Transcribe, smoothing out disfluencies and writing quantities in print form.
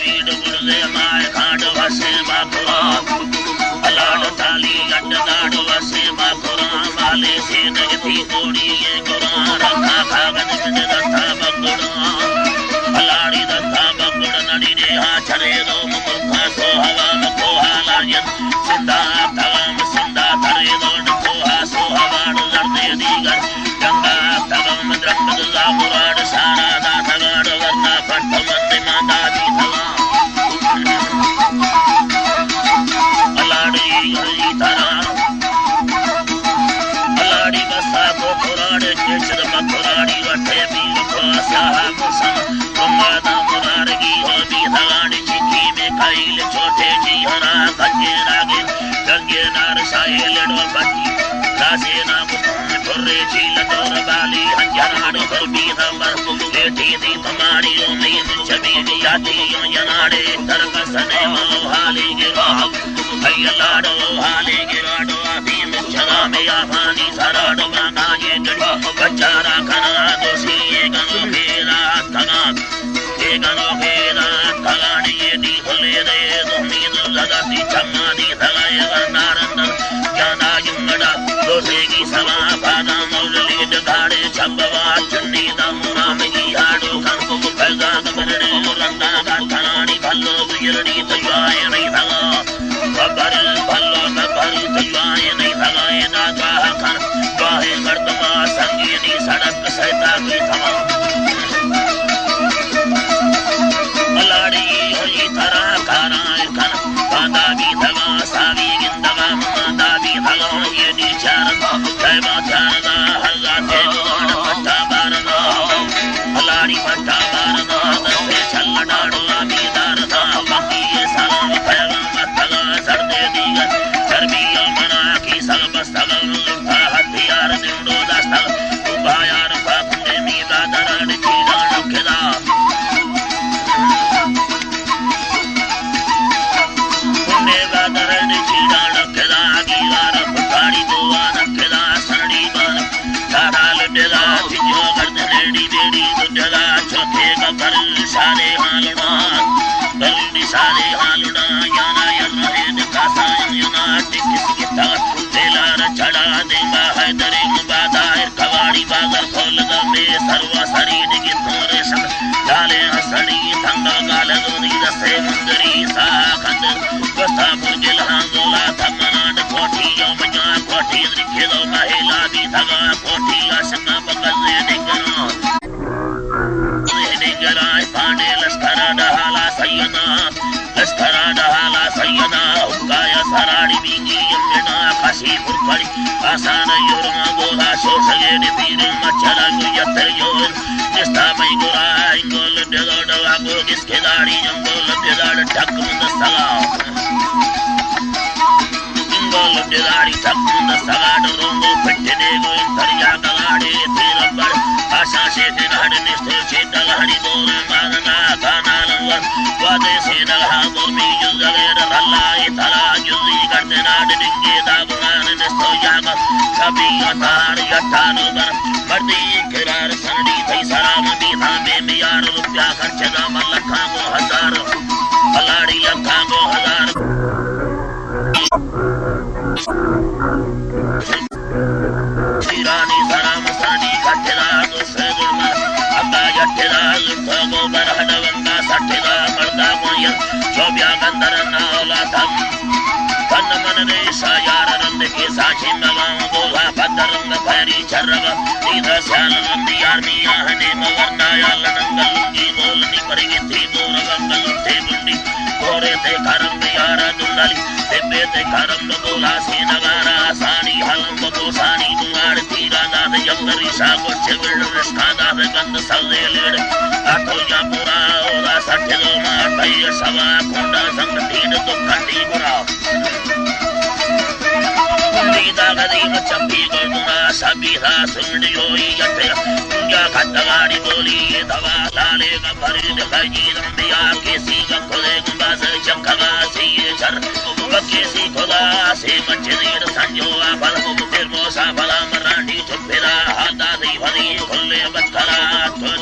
weed गुड़े माए खाड़ वसे माखुरा अलाड ताली गड्ड दाड़ वसे माखुरा माले से नगती गोड़ी ये गुरा रखा खागन में दत्ता बगुड़ा अलाड़ी दत्ता बगुड़ा नड़ी ने हा छरे दो मुल्का सो हवा मको हालायन सिंधा तगम सिंधा थरे दोड़ को हा सो हवा लड़ते दीगर गंगा तगम द्रंग जामुराड सारा दा तगाड़ वरना फट मंदे मांदा दी थवा अलाड़ी हरी तारा अलाड़ी बसा को पुराड़े केचर मकुराड़ी वठे बीर को साहा मुसम कुमादा मुरारगी हो भी थगाड़ी चिकी में खाइल छोटे जी हरा कजे रागे गंगे नार साए लड़ो बटी रासे नाम फुर्रे चील दौर बाली हंजराड़ पर भी नंबर लेटी दी तुम्हारी उम्मीद छवि याती यनाड़े तरकसने मलो हाली गिरा अयलाड़ो हाली गिराड़ो अभी मिचरा में आफानी सराड़ो गाना ये गड़ी बचारा खना दोषी ये गनो फेरा तगा ये गनो फेरा तगाड़ी ये दी खुले दे उम्मीद लगाती चम्मा दी थगाए नारंदर ज्ञाना युंगड़ा दोषे की सवा पादा मुरली दगाड़े छब्बवा चुन्नी दामुना में की हाड़ो खन को फैजा कबरने मुरंदा का थनानी भल्लो बियरनी तैयार नहीं थगा कबर भल्लो कबर तैयार नहीं थगाए नागा खन बाहे मर्दमा संगीनी सड़क सहता की थमा अलाड़ी होई तरा कारा खन बादा की थगा सावी गिंदगा मादा की थगा ये नी चार तैबा चारदा हल्ला ते गोड़ पट्टा बारदा अलाड़ी पट्टा बारदा दे छल्लाड़ो आमी दारदा बाकी ये सलाम पैगाम थगा सरदे दीगर सरबिया मना की सब बस्तगल लुटा हथियार दिंडो दस्ता उबायार फाकुंडे मीदा दराड़ चीड़ा नखेदा कुंडेगा दराड़ चीड़ा नखेदा गीवार फुटाड़ी दुआ नखेदा सरड़ी बार दादाल डेला जियो गर्द लेडी बेड़ी दुजला चौथे का कर सारे हालुड़ा गली सारे हालुड़ा याना यरहे दिखासा युना टिकिस किता तेलार चढ़ा देगा हैदरे मुबादार कवाड़ी बागर खोल गमे सर्वा शरीर की थोरे सब डाले हसड़ी थंगा गाल दूनी दसे मुंदरी सा खंदर बस्ता पुजल हांगोला थमनाड कोठी यमजा कोठी रिखे दो महिला भी थगा कोठी आशंका बगल देगरा पांडे लश्करा डहाला सैयदा उकाया सराड़ी बिंगी यमना खासी फुरफड़ी आसान योरमा गोला शोषगे पीर मच्छरा गुयतर योर निस्ता मई गोरा इंगोल डेगोड वागो किसके दाड़ी जंगोल डेदाड़ ढक मुंदसगा इंगोल डेदाड़ी ढक मुंदसगा डरोंगो फट्टे देगो इंतरिया गलाड़े तीरबड़ आशा से दिनाड़ निस्तो से दलाड़ी बोल मारना गाना लंगर वादे से दला बोमी जुजगेर रल्लाई तला जुजी करते नाड़ डिंगे दाबुनान निस्तो जाग कभी अतार यट्टानो बर मर्दी किरार सरड़ी थई सराम बीथा में मियार रुपया खर्चदा मल्लखा को हजार अलाड़ी लखा को हजार ईरानी सराम सरड़ी खर्चदा तो सगुण अब्बा यट्टेदा लुठो बरहड वंगा सट्टेदा मर्दा कोयल चौबिया गंदर नाला थम तन मन ने सायार रंग के साक्षी मगाऊं गोला पदरंग फैरी चरग नीदा स्याल नंदी आर्मी आहने मवरना याल नंगलुंगी बोलनी परिगी थी दूर गंगल थे बुंडी गोरे थे करम यारा दुंडली तेबे थे करम गोला से नगारा सानी हलम बोसानी दुआर तीरा दाद यंगरी सागो चेविल रिश्ता दाद गंद सल्ले लेड़ आठो या पूरा ओला सट्टे दो मार सवा कोंडा संग तीन तो खंडी बुरा नीदा गदी चप्पी गोदुना सबीहा सुंडियो यते या खतवाड़ी बोली दवा लाले का भरी दिखाई रंबिया केसी का खोले गुंबास चखवा सी चर बकेसी खोला से मचनीर संजो आफल फिर मोसा भला मराठी चुपेरा हादा दी भरी खुले बत्तरा तो